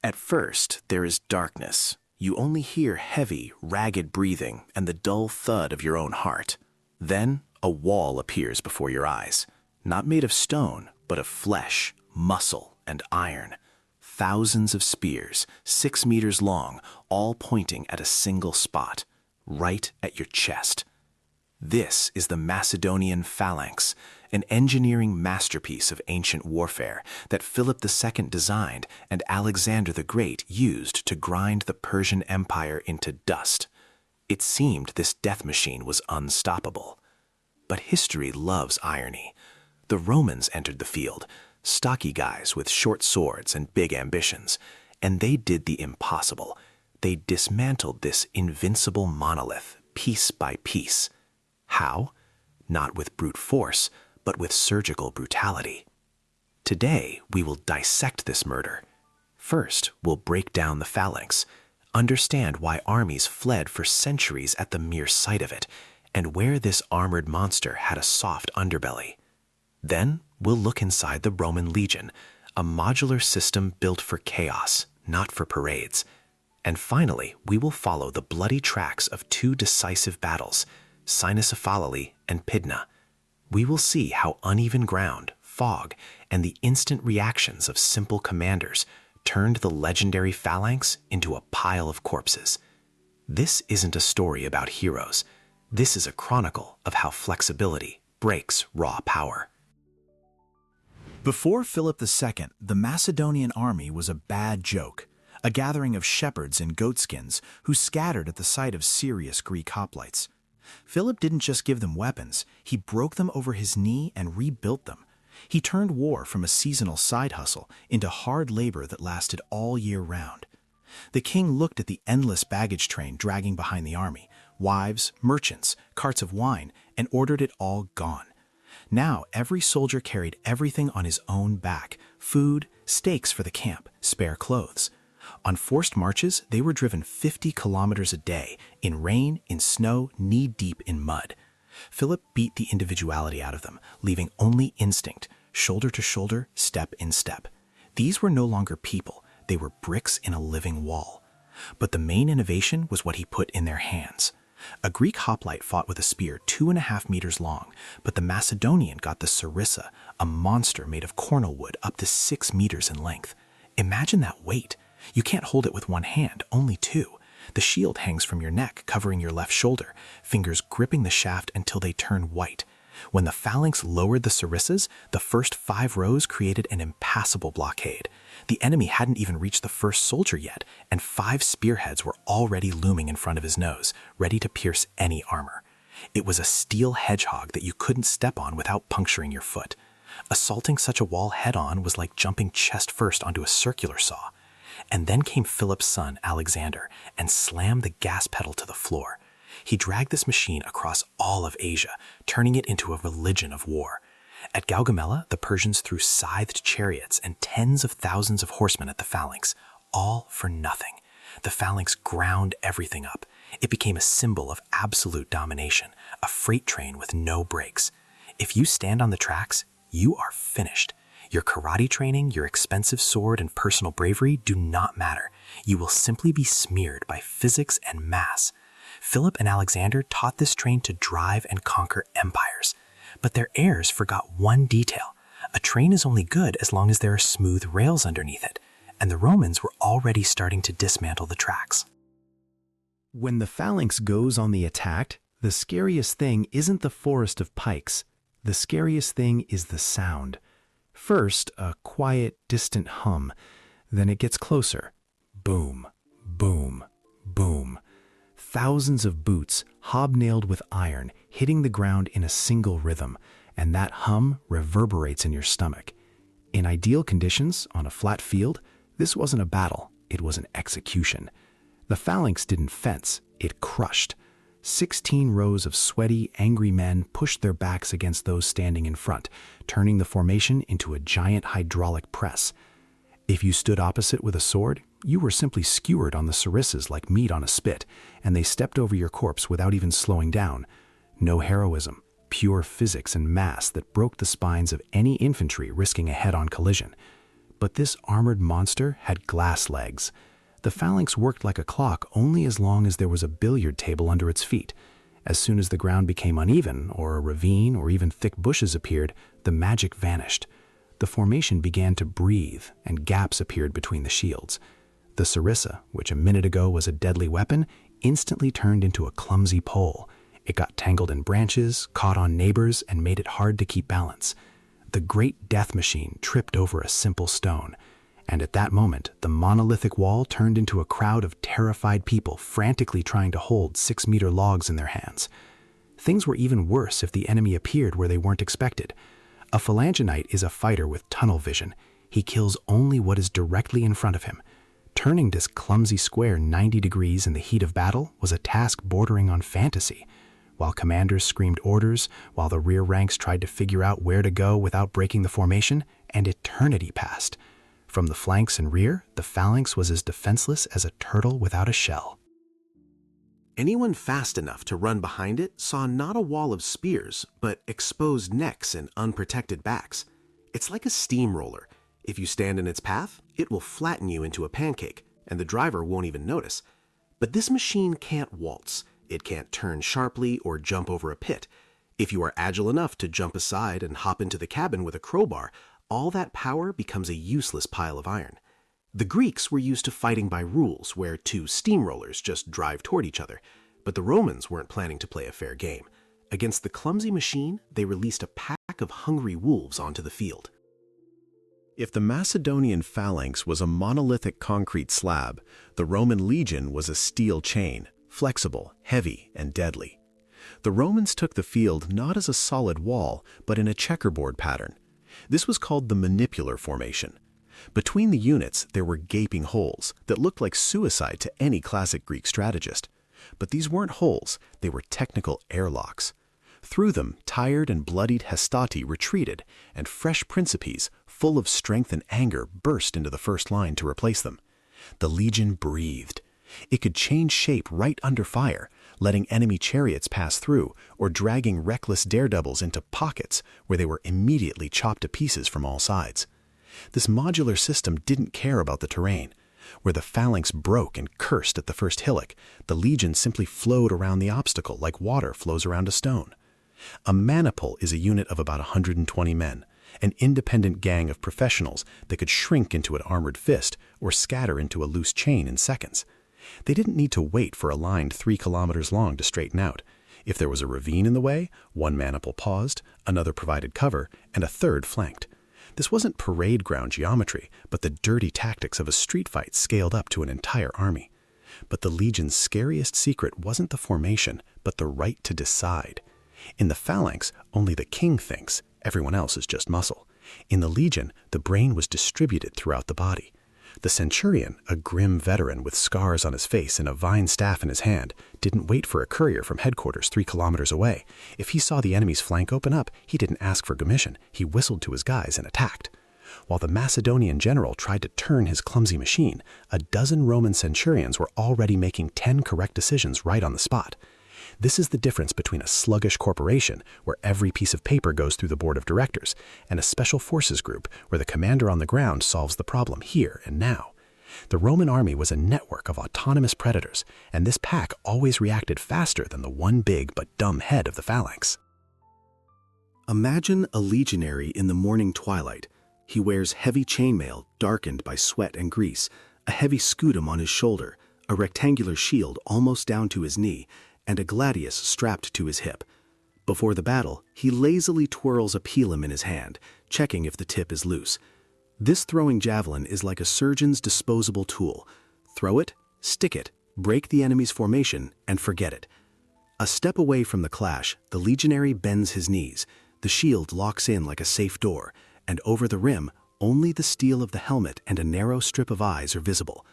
At first, there is darkness. You only hear heavy, ragged breathing and the dull thud of your own heart. Then, a wall appears before your eyes, not made of stone, but of flesh, muscle, and iron. Thousands of spears, 6 meters long, all pointing at a single spot, right at your chest. This is the Macedonian Phalanx, an engineering masterpiece of ancient warfare that Philip II designed and Alexander the Great used to grind the Persian Empire into dust. It seemed this death machine was unstoppable. But history loves irony. The Romans entered the field, stocky guys with short swords and big ambitions, and they did the impossible. They dismantled this invincible monolith, piece by piece. How? Not with brute force, but with surgical brutality. Today, we will dissect this murder. First, we'll break down the Phalanx, understand why armies fled for centuries at the mere sight of it, and where this armored monster had a soft underbelly. Then, we'll look inside the Roman legion, a modular system built for chaos, not for parades. And finally, we will follow the bloody tracks of 2 decisive battles, Cynoscephalae and Pydna. We will see how uneven ground, fog, and the instant reactions of simple commanders turned the legendary Phalanx into a pile of corpses. This isn't a story about heroes. This is a chronicle of how flexibility breaks raw power. Before Philip II, the Macedonian army was a bad joke, a gathering of shepherds in goatskins who scattered at the sight of serious Greek hoplites. Philip didn't just give them weapons, he broke them over his knee and rebuilt them. He turned war from a seasonal side hustle into hard labor that lasted all year round. The king looked at the endless baggage train dragging behind the army, wives, merchants, carts of wine, and ordered it all gone. Now every soldier carried everything on his own back: food, stakes for the camp, spare clothes. On forced marches, they were driven 50 kilometers a day, in rain, in snow, knee-deep in mud. Philip beat the individuality out of them, leaving only instinct, shoulder to shoulder, step in step. These were no longer people, they were bricks in a living wall. But the main innovation was what he put in their hands. A Greek hoplite fought with a spear 2.5 meters long, but the Macedonian got the sarissa, a monster made of cornel wood up to 6 meters in length. Imagine that weight. You can't hold it with one hand, only 2. The shield hangs from your neck, covering your left shoulder, fingers gripping the shaft until they turn white. When the Phalanx lowered the sarissas, the first 5 rows created an impassable blockade. The enemy hadn't even reached the first soldier yet, and 5 spearheads were already looming in front of his nose, ready to pierce any armor. It was a steel hedgehog that you couldn't step on without puncturing your foot. Assaulting such a wall head-on was like jumping chest first onto a circular saw. And then came Philip's son, Alexander, and slammed the gas pedal to the floor. He dragged this machine across all of Asia, turning it into a religion of war. At Gaugamela, the Persians threw scythed chariots and tens of thousands of horsemen at the Phalanx, all for nothing. The Phalanx ground everything up. It became a symbol of absolute domination, a freight train with no brakes. If you stand on the tracks, you are finished. Your karate training, your expensive sword, and personal bravery do not matter. You will simply be smeared by physics and mass. Philip and Alexander taught this train to drive and conquer empires. But their heirs forgot one detail. A train is only good as long as there are smooth rails underneath it, and the Romans were already starting to dismantle the tracks. When the Phalanx goes on the attack, the scariest thing isn't the forest of pikes. The scariest thing is the sound. First, a quiet, distant hum. Then it gets closer. Boom, boom, boom. Thousands of boots, hobnailed with iron, hitting the ground in a single rhythm, and that hum reverberates in your stomach. In ideal conditions, on a flat field, this wasn't a battle, it was an execution. The Phalanx didn't fence, it crushed. 16 rows of sweaty, angry men pushed their backs against those standing in front, turning the formation into a giant hydraulic press. If you stood opposite with a sword, you were simply skewered on the sarissas like meat on a spit, and they stepped over your corpse without even slowing down. No heroism, pure physics and mass that broke the spines of any infantry risking a head-on collision. But this armored monster had glass legs. The Phalanx worked like a clock only as long as there was a billiard table under its feet. As soon as the ground became uneven, or a ravine or even thick bushes appeared, the magic vanished. The formation began to breathe, and gaps appeared between the shields. The sarissa, which a minute ago was a deadly weapon, instantly turned into a clumsy pole. It got tangled in branches, caught on neighbors, and made it hard to keep balance. The great death machine tripped over a simple stone. And at that moment, the monolithic wall turned into a crowd of terrified people frantically trying to hold 6-meter logs in their hands. Things were even worse if the enemy appeared where they weren't expected. A Phalangenite is a fighter with tunnel vision. He kills only what is directly in front of him. Turning this clumsy square 90 degrees in the heat of battle was a task bordering on fantasy. While commanders screamed orders, while the rear ranks tried to figure out where to go without breaking the formation, an eternity passed. From the flanks and rear, the Phalanx was as defenseless as a turtle without a shell. Anyone fast enough to run behind it saw not a wall of spears, but exposed necks and unprotected backs. It's like a steamroller. If you stand in its path, it will flatten you into a pancake, and the driver won't even notice. But this machine can't waltz. It can't turn sharply or jump over a pit. If you are agile enough to jump aside and hop into the cabin with a crowbar, all that power becomes a useless pile of iron. The Greeks were used to fighting by rules, where two steamrollers just drive toward each other. But the Romans weren't planning to play a fair game. Against the clumsy machine, they released a pack of hungry wolves onto the field. If the Macedonian phalanx was a monolithic concrete slab, the Roman legion was a steel chain, flexible, heavy, and deadly. The Romans took the field not as a solid wall, but in a checkerboard pattern. This was called the manipular formation. Between the units, there were gaping holes that looked like suicide to any classic Greek strategist. But these weren't holes, they were technical airlocks. Through them, tired and bloodied Hastati retreated, and fresh Principes, full of strength and anger, burst into the first line to replace them. The legion breathed. It could change shape right under fire, letting enemy chariots pass through, or dragging reckless daredevils into pockets where they were immediately chopped to pieces from all sides. This modular system didn't care about the terrain. Where the phalanx broke and cursed at the first hillock, the legion simply flowed around the obstacle like water flows around a stone. A maniple is a unit of about 120 men, an independent gang of professionals that could shrink into an armored fist or scatter into a loose chain in seconds. They didn't need to wait for a line 3 kilometers long to straighten out. If there was a ravine in the way, one maniple paused, another provided cover, and a third flanked. This wasn't parade ground geometry, but the dirty tactics of a street fight scaled up to an entire army. But the legion's scariest secret wasn't the formation, but the right to decide. In the phalanx, only the king thinks, everyone else is just muscle. In the legion, the brain was distributed throughout the body. The centurion, a grim veteran with scars on his face and a vine staff in his hand, didn't wait for a courier from headquarters 3 kilometers away. If he saw the enemy's flank open up, he didn't ask for commission. He whistled to his guys and attacked. While the Macedonian general tried to turn his clumsy machine, a dozen Roman centurions were already making 10 correct decisions right on the spot. This is the difference between a sluggish corporation, where every piece of paper goes through the board of directors, and a special forces group, where the commander on the ground solves the problem here and now. The Roman army was a network of autonomous predators, and this pack always reacted faster than the one big but dumb head of the phalanx. Imagine a legionary in the morning twilight. He wears heavy chainmail darkened by sweat and grease, a heavy scutum on his shoulder, a rectangular shield almost down to his knee, and a gladius strapped to his hip. Before the battle, he lazily twirls a pilum in his hand, checking if the tip is loose. This throwing javelin is like a surgeon's disposable tool. Throw it, stick it, break the enemy's formation, and forget it. A step away from the clash, the legionary bends his knees. The shield locks in like a safe door, and over the rim, only the steel of the helmet and a narrow strip of eyes are visible.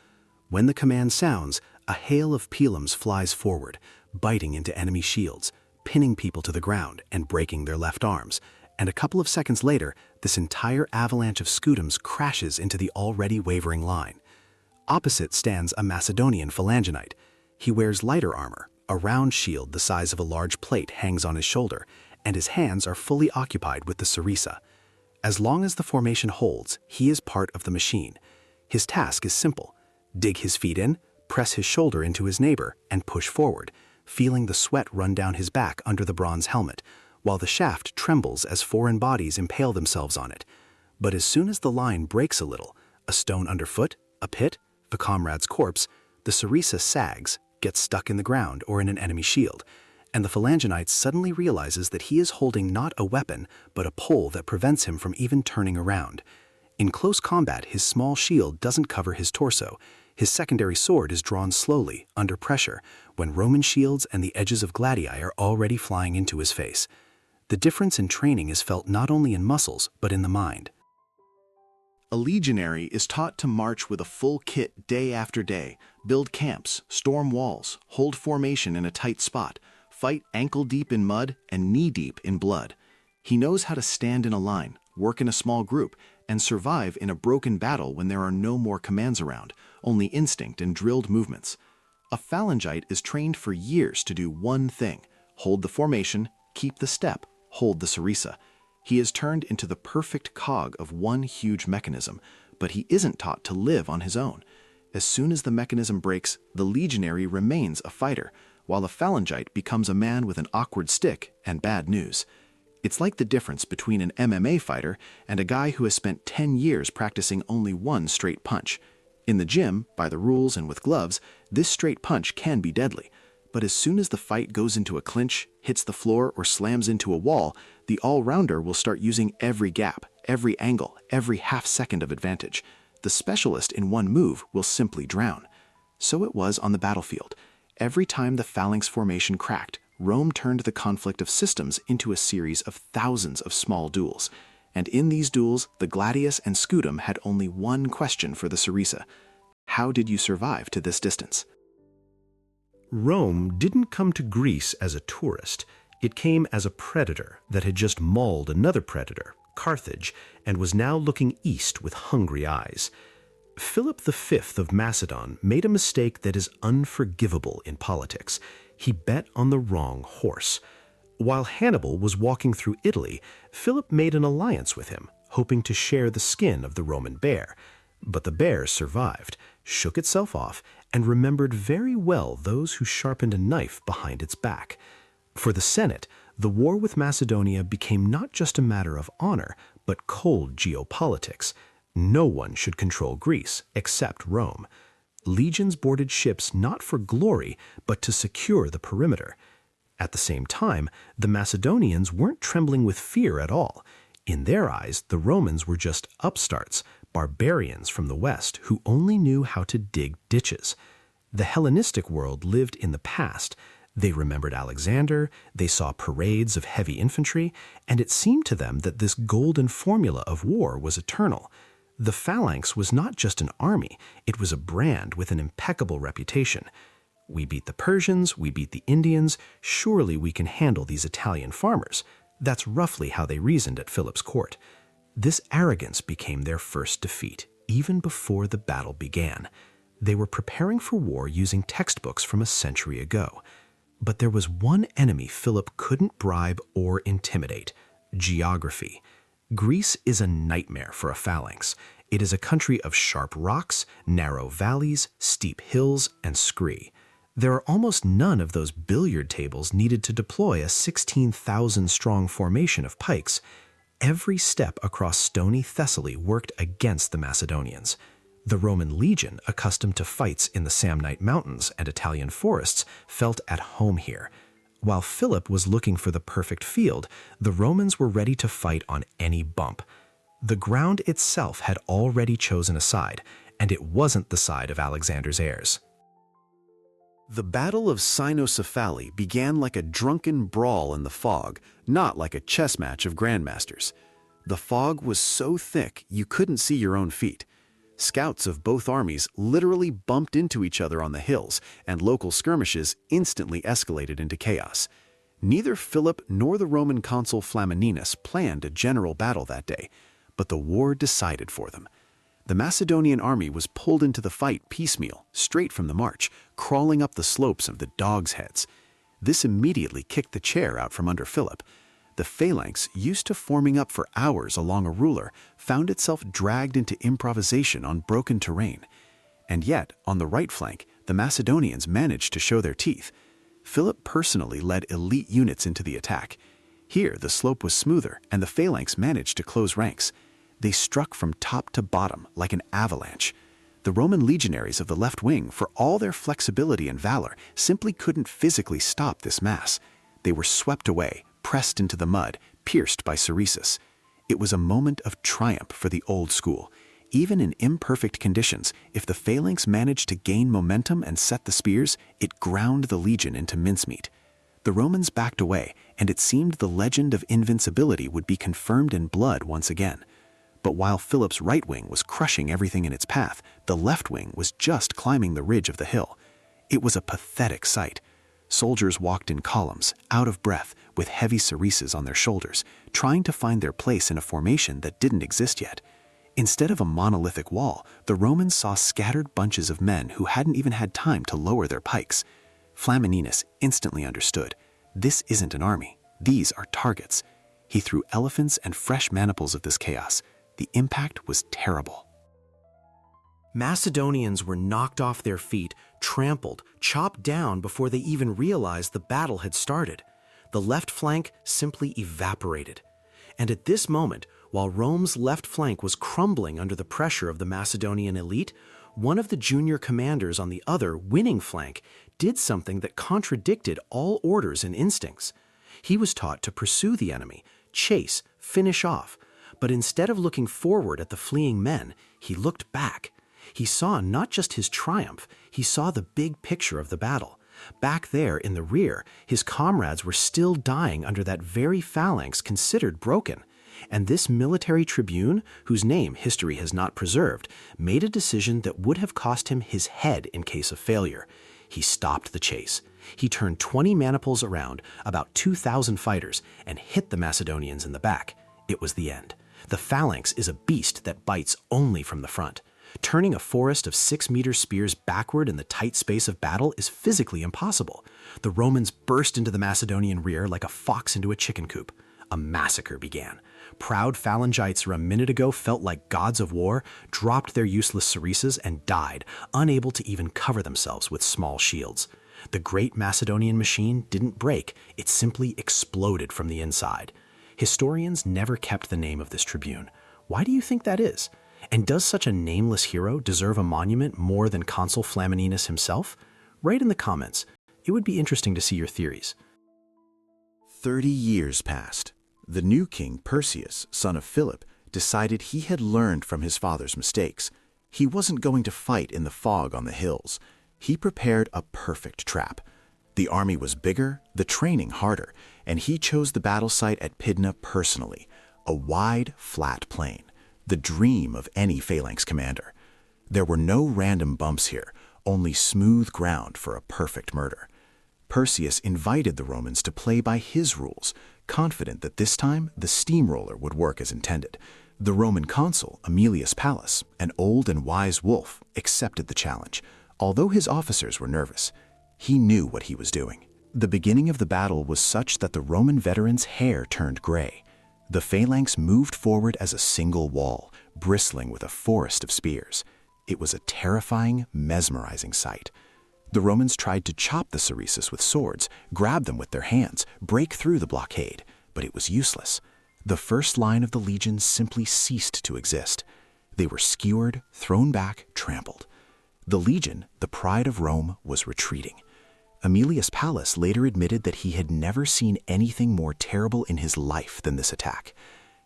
When the command sounds, a hail of pilums flies forward, biting into enemy shields, pinning people to the ground and breaking their left arms. And a couple of seconds later, this entire avalanche of scutums crashes into the already wavering line. Opposite stands a Macedonian Phalangenite. He wears lighter armor, a round shield the size of a large plate hangs on his shoulder, and his hands are fully occupied with the sarissa. As long as the formation holds, he is part of the machine. His task is simple: dig his feet in, press his shoulder into his neighbor, and push forward, feeling the sweat run down his back under the bronze helmet, while the shaft trembles as foreign bodies impale themselves on it. But as soon as the line breaks a little, a stone underfoot, a pit, a comrade's corpse, the Sarissa sags, gets stuck in the ground or in an enemy shield, and the Phalangenite suddenly realizes that he is holding not a weapon, but a pole that prevents him from even turning around. In close combat, his small shield doesn't cover his torso. His secondary sword is drawn slowly, under pressure, when Roman shields and the edges of gladii are already flying into his face. The difference in training is felt not only in muscles, but in the mind. A legionary is taught to march with a full kit day after day, build camps, storm walls, hold formation in a tight spot, fight ankle-deep in mud and knee-deep in blood. He knows how to stand in a line, work in a small group, and survive in a broken battle when there are no more commands around, only instinct and drilled movements. A phalangite is trained for years to do one thing: hold the formation, keep the step, hold the Sarissa. He is turned into the perfect cog of one huge mechanism, but he isn't taught to live on his own. As soon as the mechanism breaks, the legionary remains a fighter, while a phalangite becomes a man with an awkward stick and bad news. It's like the difference between an MMA fighter and a guy who has spent 10 years practicing only one straight punch. In the gym, by the rules and with gloves, this straight punch can be deadly. But as soon as the fight goes into a clinch, hits the floor, or slams into a wall, the all-rounder will start using every gap, every angle, every half-second of advantage. The specialist in one move will simply drown. So it was on the battlefield. Every time the Phalanx formation cracked, Rome turned the conflict of systems into a series of thousands of small duels. And in these duels, the gladius and scutum had only one question for the Sarissa: how did you survive to this distance? Rome didn't come to Greece as a tourist. It came as a predator that had just mauled another predator, Carthage, and was now looking east with hungry eyes. Philip V of Macedon made a mistake that is unforgivable in politics. He bet on the wrong horse. While Hannibal was walking through Italy, Philip made an alliance with him, hoping to share the skin of the Roman bear. But the bear survived, shook itself off, and remembered very well those who sharpened a knife behind its back. For the Senate, the war with Macedonia became not just a matter of honor, but cold geopolitics. No one should control Greece except Rome. Legions boarded ships not for glory, but to secure the perimeter. At the same time, the Macedonians weren't trembling with fear at all. In their eyes, the Romans were just upstarts, barbarians from the west who only knew how to dig ditches. The Hellenistic world lived in the past. They remembered Alexander, they saw parades of heavy infantry, and it seemed to them that this golden formula of war was eternal. The Phalanx was not just an army, it was a brand with an impeccable reputation. We beat the Persians, we beat the Indians, surely we can handle these Italian farmers. That's roughly how they reasoned at Philip's court. This arrogance became their first defeat, even before the battle began. They were preparing for war using textbooks from a century ago. But there was one enemy Philip couldn't bribe or intimidate: geography. Greece is a nightmare for a phalanx. It is a country of sharp rocks, narrow valleys, steep hills, and scree. There are almost none of those billiard tables needed to deploy a 16,000-strong formation of pikes. Every step across stony Thessaly worked against the Macedonians. The Roman legion, accustomed to fights in the Samnite Mountains and Italian forests, felt at home here. While Philip was looking for the perfect field, the Romans were ready to fight on any bump. The ground itself had already chosen a side, and it wasn't the side of Alexander's heirs. The Battle of Cynocephali began like a drunken brawl in the fog, not like a chess match of grandmasters. The fog was so thick you couldn't see your own feet. Scouts of both armies literally bumped into each other on the hills, and local skirmishes instantly escalated into chaos. Neither Philip nor the Roman consul Flamininus planned a general battle that day, but the war decided for them. The Macedonian army was pulled into the fight piecemeal, straight from the march, crawling up the slopes of the dogs' heads. This immediately kicked the chair out from under Philip. The Phalanx, used to forming up for hours along a ruler, found itself dragged into improvisation on broken terrain. And yet, on the right flank, the Macedonians managed to show their teeth. Philip personally led elite units into the attack. Here, the slope was smoother, and the Phalanx managed to close ranks. They struck from top to bottom like an avalanche. The Roman legionaries of the left wing, for all their flexibility and valor, simply couldn't physically stop this mass. They were swept away, pressed into the mud, pierced by Ceresis. It was a moment of triumph for the old school. Even in imperfect conditions, if the Phalanx managed to gain momentum and set the spears, it ground the legion into mincemeat. The Romans backed away, and it seemed the legend of invincibility would be confirmed in blood once again. But while Philip's right wing was crushing everything in its path, the left wing was just climbing the ridge of the hill. It was a pathetic sight. Soldiers walked in columns, out of breath, with heavy Cereses on their shoulders, trying to find their place in a formation that didn't exist yet. Instead of a monolithic wall, the Romans saw scattered bunches of men who hadn't even had time to lower their pikes. Flamininus instantly understood. This isn't an army. These are targets. He threw elephants and fresh maniples of this chaos. The impact was terrible. Macedonians were knocked off their feet, trampled, chopped down before they even realized the battle had started. The left flank simply evaporated. And at this moment, while Rome's left flank was crumbling under the pressure of the Macedonian elite, one of the junior commanders on the other, winning flank, did something that contradicted all orders and instincts. He was taught to pursue the enemy, chase, finish off. But instead of looking forward at the fleeing men, he looked back. He saw not just his triumph, he saw the big picture of the battle. Back there in the rear, his comrades were still dying under that very phalanx considered broken. And this military tribune, whose name history has not preserved, made a decision that would have cost him his head in case of failure. He stopped the chase. He turned 20 maniples around, about 2,000 fighters, and hit the Macedonians in the back. It was the end. The phalanx is a beast that bites only from the front. Turning a forest of 6-meter spears backward in the tight space of battle is physically impossible. The Romans burst into the Macedonian rear like a fox into a chicken coop. A massacre began. Proud phalangites who a minute ago felt like gods of war dropped their useless Cereses and died, unable to even cover themselves with small shields. The great Macedonian machine didn't break, it simply exploded from the inside. Historians never kept the name of this tribune. Why do you think that is? And does such a nameless hero deserve a monument more than Consul Flamininus himself? Write in the comments. It would be interesting to see your theories. 30 years passed. The new king, Perseus, son of Philip, decided he had learned from his father's mistakes. He wasn't going to fight in the fog on the hills. He prepared a perfect trap. The army was bigger, the training harder, and he chose the battle site at Pydna personally, a wide, flat plain, the dream of any phalanx commander. There were no random bumps here, only smooth ground for a perfect murder. Perseus invited the Romans to play by his rules, confident that this time the steamroller would work as intended. The Roman consul, Aemilius Pallas, an old and wise wolf, accepted the challenge, although his officers were nervous. He knew what he was doing. The beginning of the battle was such that the Roman veterans' hair turned gray. The phalanx moved forward as a single wall, bristling with a forest of spears. It was a terrifying, mesmerizing sight. The Romans tried to chop the Cereses with swords, grab them with their hands, break through the blockade, but it was useless. The first line of the legion simply ceased to exist. They were skewered, thrown back, trampled. The legion, the pride of Rome, was retreating. Aemilius Pallas later admitted that he had never seen anything more terrible in his life than this attack.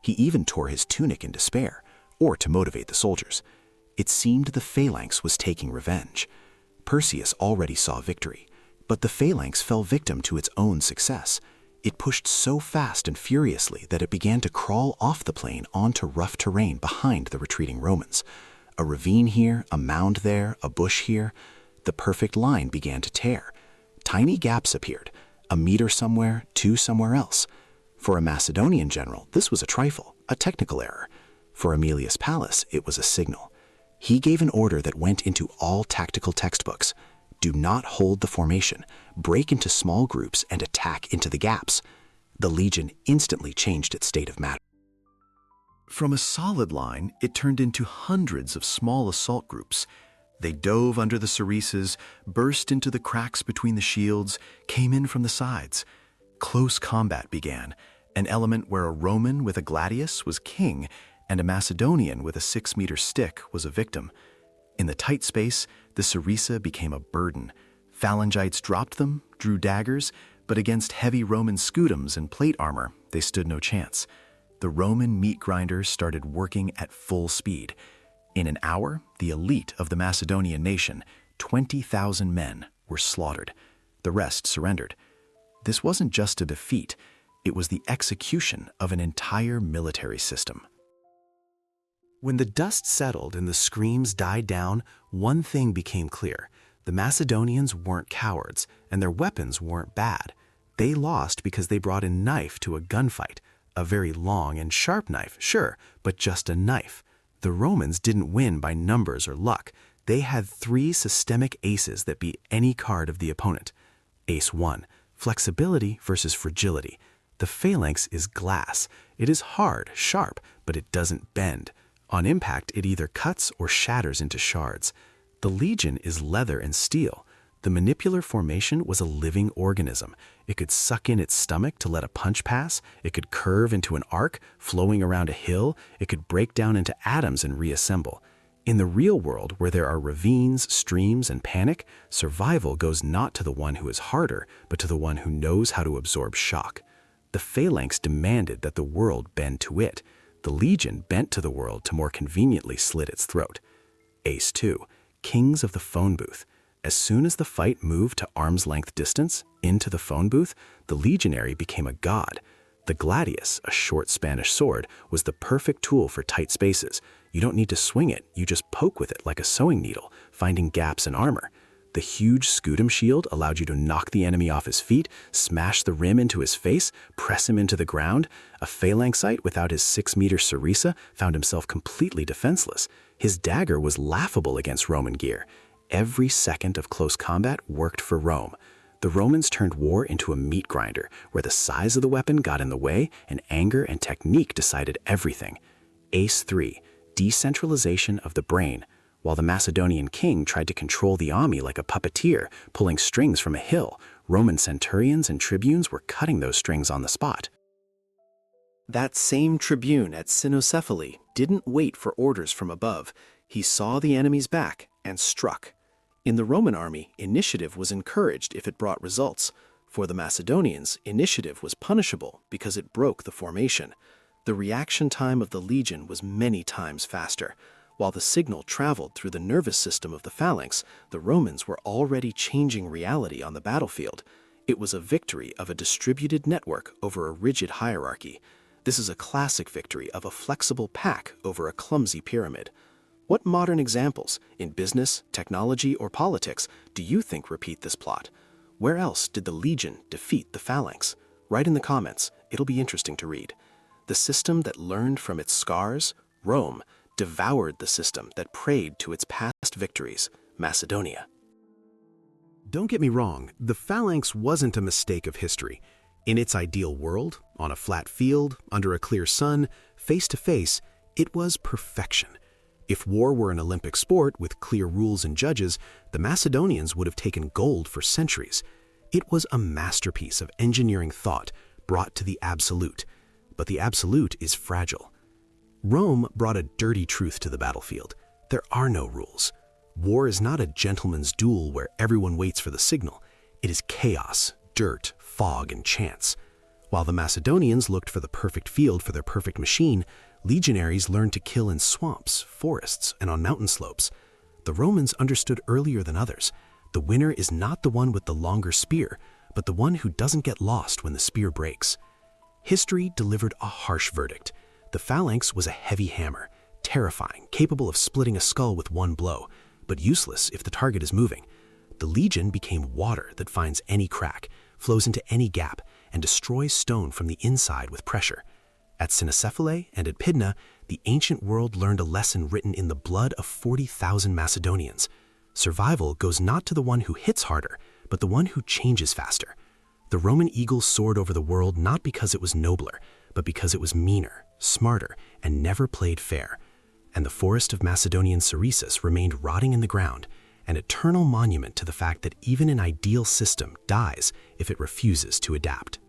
He even tore his tunic in despair, or to motivate the soldiers. It seemed the phalanx was taking revenge. Perseus already saw victory, but the phalanx fell victim to its own success. It pushed so fast and furiously that it began to crawl off the plain onto rough terrain behind the retreating Romans. A ravine here, a mound there, a bush here. The perfect line began to tear. Tiny gaps appeared, a meter somewhere, 2 somewhere else. For a Macedonian general, this was a trifle, a technical error. For Aemilius Pallas, it was a signal. He gave an order that went into all tactical textbooks. Do not hold the formation. Break into small groups and attack into the gaps. The Legion instantly changed its state of matter. From a solid line, it turned into hundreds of small assault groups. They dove under the Cereses, burst into the cracks between the shields, came in from the sides. Close combat began, an element where a Roman with a gladius was king and a Macedonian with a 6-meter stick was a victim. In the tight space, the Ceresa became a burden. Phalangites dropped them, drew daggers, but against heavy Roman scutums and plate armor, they stood no chance. The Roman meat grinders started working at full speed. In an hour, the elite of the Macedonian nation, 20,000 men, were slaughtered. The rest surrendered. This wasn't just a defeat, it was the execution of an entire military system. When the dust settled and the screams died down, one thing became clear. The Macedonians weren't cowards, and their weapons weren't bad. They lost because they brought a knife to a gunfight. A very long and sharp knife, sure, but just a knife. The Romans didn't win by numbers or luck. They had 3 systemic aces that beat any card of the opponent. Ace 1, flexibility versus fragility. The Phalanx is glass. It is hard, sharp, but it doesn't bend. On impact, it either cuts or shatters into shards. The Legion is leather and steel. The manipular formation was a living organism. It could suck in its stomach to let a punch pass. It could curve into an arc, flowing around a hill. It could break down into atoms and reassemble. In the real world, where there are ravines, streams, and panic, survival goes not to the one who is harder, but to the one who knows how to absorb shock. The Phalanx demanded that the world bend to it. The Legion bent to the world to more conveniently slit its throat. Ace 2, kings of the phone booth. As soon as the fight moved to arm's length distance, into the phone booth, the legionary became a god. The gladius, a short Spanish sword, was the perfect tool for tight spaces. You don't need to swing it, you just poke with it like a sewing needle, finding gaps in armor. The huge scutum shield allowed you to knock the enemy off his feet, smash the rim into his face, press him into the ground. A Phalanxite without his 6-meter Ceresa found himself completely defenseless. His dagger was laughable against Roman gear. Every second of close combat worked for Rome. The Romans turned war into a meat grinder, where the size of the weapon got in the way and anger and technique decided everything. Ace 3, decentralization of the brain. While the Macedonian king tried to control the army like a puppeteer, pulling strings from a hill, Roman centurions and tribunes were cutting those strings on the spot. That same tribune at Cynocephaly didn't wait for orders from above. He saw the enemy's back and struck. In the Roman army, initiative was encouraged if it brought results. For the Macedonians, initiative was punishable because it broke the formation. The reaction time of the legion was many times faster. While the signal traveled through the nervous system of the Phalanx, the Romans were already changing reality on the battlefield. It was a victory of a distributed network over a rigid hierarchy. This is a classic victory of a flexible pack over a clumsy pyramid. What modern examples, in business, technology, or politics, do you think repeat this plot? Where else did the Legion defeat the Phalanx? Write in the comments, it'll be interesting to read. The system that learned from its scars, Rome, devoured the system that prayed to its past victories, Macedonia. Don't get me wrong, the Phalanx wasn't a mistake of history. In its ideal world, on a flat field, under a clear sun, face to face, it was perfection. If war were an Olympic sport with clear rules and judges, the Macedonians would have taken gold for centuries. It was a masterpiece of engineering thought brought to the absolute. But the absolute is fragile. Rome brought a dirty truth to the battlefield. There are no rules. War is not a gentleman's duel where everyone waits for the signal. It is chaos, dirt, fog, and chance. While the Macedonians looked for the perfect field for their perfect machine, legionaries learned to kill in swamps, forests, and on mountain slopes. The Romans understood earlier than others. The winner is not the one with the longer spear, but the one who doesn't get lost when the spear breaks. History delivered a harsh verdict. The Phalanx was a heavy hammer, terrifying, capable of splitting a skull with one blow, but useless if the target is moving. The Legion became water that finds any crack, flows into any gap, and destroys stone from the inside with pressure. At Cynocephalae and at Pydna, the ancient world learned a lesson written in the blood of 40,000 Macedonians. Survival goes not to the one who hits harder, but the one who changes faster. The Roman eagle soared over the world not because it was nobler, but because it was meaner, smarter, and never played fair. And the forest of Macedonian Ceresus remained rotting in the ground, an eternal monument to the fact that even an ideal system dies if it refuses to adapt.